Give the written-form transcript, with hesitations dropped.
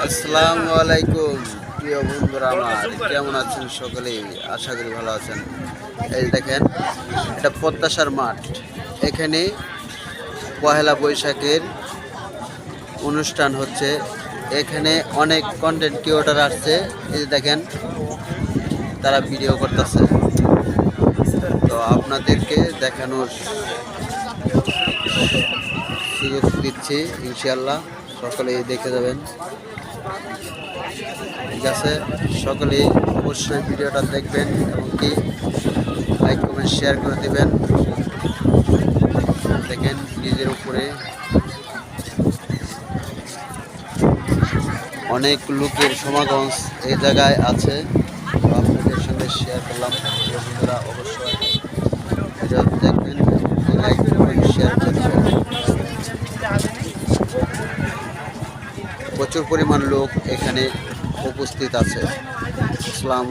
আসসালামু আলাইকুম প্রিয় বন্ধুরা, আমার কেমন আছেন সকলেই? আশা করি ভালো আছেন। এই দেখেন, এটা প্রত্যাশার মাঠ। এখানে পহেলা বৈশাখের অনুষ্ঠান হচ্ছে। এখানে অনেক কন্টেন্ট ক্রিয়েটর আসছে। এই দেখেন, তারা ভিডিও করতেছে। তো আপনাদেরকে দেখানোর সুযোগ দিচ্ছি, ইনশাআল্লাহ সকলেই দেখে যাবেন। ঠিক আছে, সকলেই অবশ্যই ভিডিওটা দেখবেন এবং কি লাইক কমেন্ট শেয়ার করে দেবেন। দেখেন, ব্রিজের উপরে অনেক লোকের সমাগম এই জায়গায় আছে। তো আপনাদের সঙ্গে শেয়ার করলাম। বন্ধুরা অবশ্যই ভিডিও দেখবেন, লাইক কমেন্ট শেয়ার করে দেবেন। প্রচুর পরিমাণ লোক এখানে উপস্থিত আছে। আসসালাম।